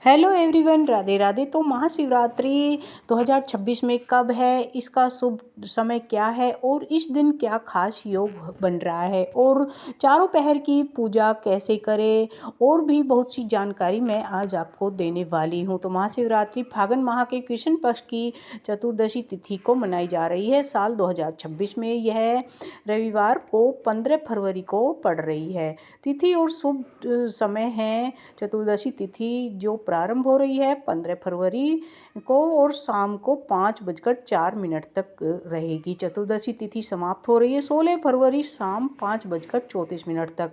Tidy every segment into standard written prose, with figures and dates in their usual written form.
Hello everyone, Radhe Radhe. तो महाशिवरात्रि 2026 में कब है, इसका शुभ समय क्या है और इस दिन क्या खास योग बन रहा है और चारों पहर की पूजा कैसे करें और भी बहुत सी जानकारी मैं आज आपको देने वाली हूं। तो महाशिवरात्रि फागुन माह के कृष्ण पक्ष की चतुर्दशी तिथि को मनाई जा रही है। साल 2026 में यह रविवार को 15 फरवरी को पड़ रही है। तिथि और शुभ समय है चतुर्दशी तिथि जो प्रारंभ हो रही है 15 फरवरी को और शाम को 5:04 तक रहेगी। चतुर्दशी तिथि समाप्त हो रही है 16 फरवरी शाम 5:34 तक।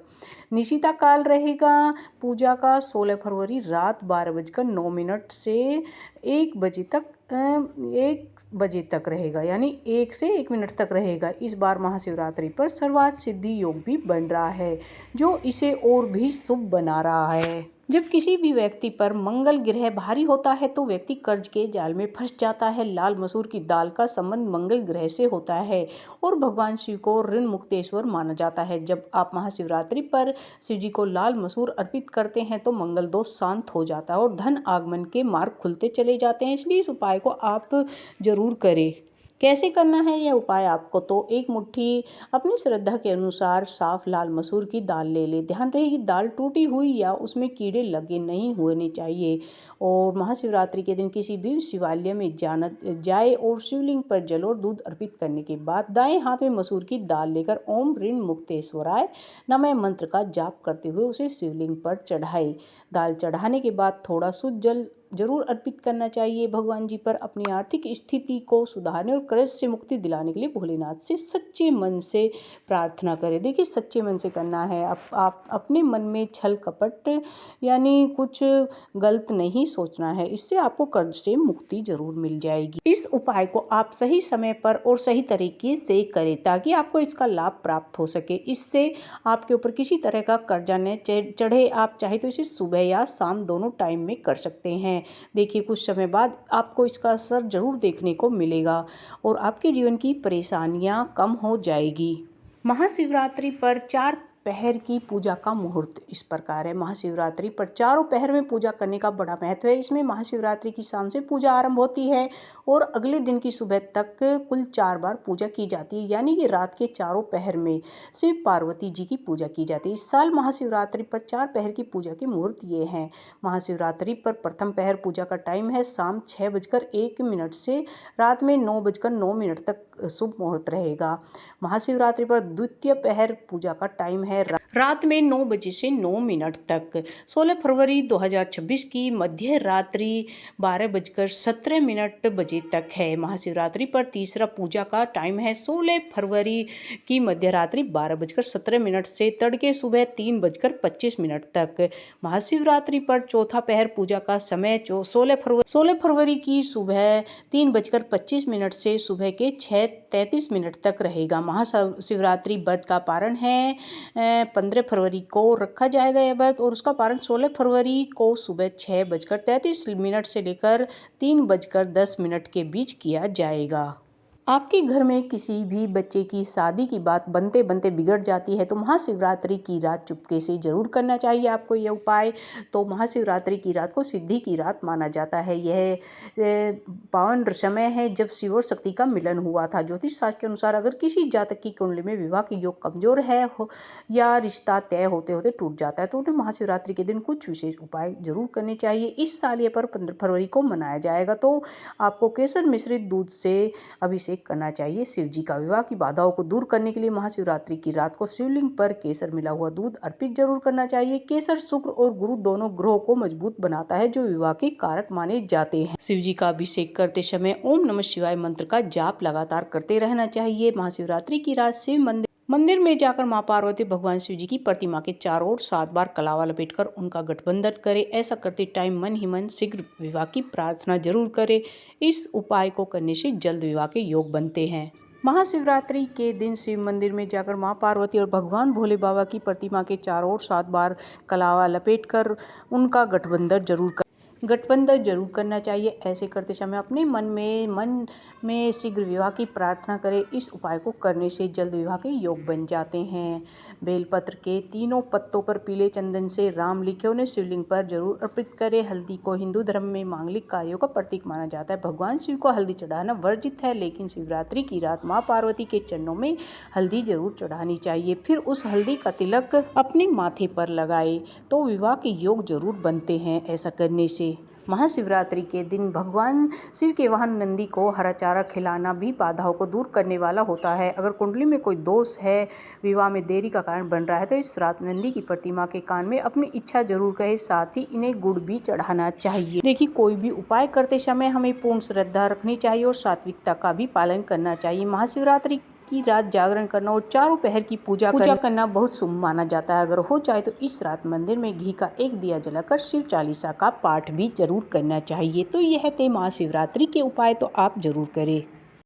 निशिता काल रहेगा पूजा का 16 फरवरी रात 12:09 से 1 बजे तक 1 बजे तक रहेगा, यानी 1 से 1 मिनट तक रहेगा। इस बार महाशिवरात्रि पर सर्वार्थ सिद्धि योग भी बन रहा है जो इसे और भी शुभ बना रहा है। जब किसी भी व्यक्ति पर मंगल ग्रह भारी होता है तो व्यक्ति कर्ज के जाल में फंस जाता है। लाल मसूर की दाल का संबंध मंगल ग्रह से होता है और भगवान शिव को ऋण मुक्तेश्वर माना जाता है। जब आप महाशिवरात्रि पर शिव जी को लाल मसूर अर्पित करते हैं तो मंगल दोष शांत हो जाता है और धन आगमन के मार्ग खुलते चले जाते हैं। इसलिए इस उपाय को आप जरूर करें। कैसे करना है यह उपाय आपको, तो एक मुट्ठी अपनी श्रद्धा के अनुसार साफ लाल मसूर की दाल ले ले। ध्यान रहे कि दाल टूटी हुई या उसमें कीड़े लगे नहीं होने चाहिए। और महाशिवरात्रि के दिन किसी भी शिवालय में जाए और शिवलिंग पर जल और दूध अर्पित करने के बाद दाएं हाथ में मसूर की दाल लेकर ओम ऋण मुक्तेश्वराय नमः मंत्र का जाप करते हुए उसे शिवलिंग पर चढ़ाए। दाल चढ़ाने के बाद थोड़ा शुद्ध जल जरूर अर्पित करना चाहिए भगवान जी पर। अपनी आर्थिक स्थिति को सुधारने और कर्ज से मुक्ति दिलाने के लिए भोलेनाथ से सच्चे मन से प्रार्थना करें। देखिए, सच्चे मन से करना है। आप अपने मन में छल कपट यानी कुछ गलत नहीं सोचना है। इससे आपको कर्ज से मुक्ति जरूर मिल जाएगी। इस उपाय को आप सही समय पर और सही तरीके से करें ताकि आपको इसका लाभ प्राप्त हो सके। इससे आपके ऊपर किसी तरह का कर्जा न चढ़े। आप चाहे तो इसे सुबह या शाम दोनों टाइम में कर सकते हैं। देखिए, कुछ समय बाद आपको इसका असर जरूर देखने को मिलेगा और आपके जीवन की परेशानियां कम हो जाएगी। महाशिवरात्रि पर 4 पहर की पूजा का मुहूर्त इस प्रकार है। महाशिवरात्रि पर चारों पहर में पूजा करने का बड़ा महत्व है। इसमें महाशिवरात्रि की शाम से पूजा आरंभ होती है और अगले दिन की सुबह तक कुल 4 बार पूजा की जाती है, यानी कि रात के चारों पहर में शिव पार्वती जी की पूजा की जाती है। इस साल महाशिवरात्रि पर 4 पहर की पूजा के मुहूर्त ये हैं। महाशिवरात्रि पर प्रथम पहर पूजा का टाइम है शाम 6:01 से रात में 9:09 तक शुभ मुहूर्त रहेगा। महाशिवरात्रि पर द्वितीय पहर पूजा का टाइम है रात में 9 बजे से 9 मिनट तक। 16 फरवरी 2026 की मध्य रात्रि 12:17 बजे तक है। महाशिवरात्रि पर तीसरा पूजा का टाइम है 16 फरवरी की मध्य रात्रि 12:17 से तड़के सुबह 3:25 तक। महाशिवरात्रि पर चौथा पहर पूजा का समय 16 फरवरी की सुबह 3:25 से सुबह के 6:33 तक रहेगा। महाशिवरात्रि व्रत का पारण है 15 फरवरी को रखा जाएगा यह व्रत और उसका पारण 16 फरवरी को सुबह 6:33 से लेकर 3:10 के बीच किया जाएगा। आपके घर में किसी भी बच्चे की शादी की बात बनते बनते बिगड़ जाती है तो महाशिवरात्रि की रात चुपके से जरूर करना चाहिए आपको यह उपाय। तो महाशिवरात्रि की रात को सिद्धि की रात माना जाता है। यह पावन समय है जब शिव और शक्ति का मिलन हुआ था। ज्योतिष शास्त्र के अनुसार अगर किसी जातक की कुंडली में विवाह की योग कमजोर है या रिश्ता तय होते होते टूट जाता है तो उन्हें महाशिवरात्रि के दिन कुछ विशेष उपाय जरूर करने चाहिए। इस साल ये पर्व 15 फरवरी को मनाया जाएगा। तो आपको केसर मिश्रित दूध से अभिषेक करना चाहिए शिव जी का। विवाह की बाधाओं को दूर करने के लिए महाशिवरात्रि की रात को शिवलिंग पर केसर मिला हुआ दूध अर्पित जरूर करना चाहिए। केसर शुक्र और गुरु दोनों ग्रहों को मजबूत बनाता है जो विवाह के कारक माने जाते हैं। शिव जी का अभिषेक करते समय ओम नमः शिवाय मंत्र का जाप लगातार करते रहना चाहिए। महाशिवरात्रि की रात शिव मंदिर में जाकर मां पार्वती भगवान शिव जी की प्रतिमा के चारों ओर 7 बार कलावा लपेटकर उनका गठबंधन करें। ऐसा करते टाइम मन ही मन शीघ्र विवाह की प्रार्थना जरूर करें। इस उपाय को करने से जल्द विवाह के योग बनते हैं। महाशिवरात्रि के दिन शिव मंदिर में जाकर मां पार्वती और भगवान भोले बाबा की प्रतिमा के चारों ओर 7 बार कलावा लपेटकर उनका गठबंधन जरूर करें। गठबंधन जरूर करना चाहिए। ऐसे करते समय अपने मन में शीघ्र विवाह की प्रार्थना करें। इस उपाय को करने से जल्द विवाह के योग बन जाते हैं। बेलपत्र के तीनों पत्तों पर पीले चंदन से राम लिखे उन्हें शिवलिंग पर जरूर अर्पित करें। हल्दी को हिंदू धर्म में मांगलिक कार्यों का प्रतीक माना जाता है। भगवान शिव को हल्दी चढ़ाना वर्जित है, लेकिन शिवरात्रि की रात माँ पार्वती के चरणों में हल्दी जरूर चढ़ानी चाहिए। फिर उस हल्दी का तिलक अपने माथे पर लगाए तो विवाह के योग जरूर बनते हैं। ऐसा करने से महाशिवरात्रि के दिन भगवान शिव के वाहन नंदी को हरा चारा खिलाना भी बाधाओं को दूर करने वाला होता है। अगर कुंडली में कोई दोष है, विवाह में देरी का कारण बन रहा है, तो इस रात नंदी की प्रतिमा के कान में अपनी इच्छा जरूर कहे। साथ ही इन्हें गुड़ भी चढ़ाना चाहिए। देखिए, कोई भी उपाय करते समय हमें पूर्ण श्रद्धा रखनी चाहिए और सात्विकता का भी पालन करना चाहिए। महाशिवरात्रि की रात जागरण करना और चारों पहर की पूजा करना बहुत शुभ माना जाता है। अगर हो चाहे तो इस रात मंदिर में घी का एक दिया जलाकर शिव चालीसा का पाठ भी जरूर करना चाहिए। तो यह थे महाशिवरात्रि के उपाय, तो आप जरूर करें।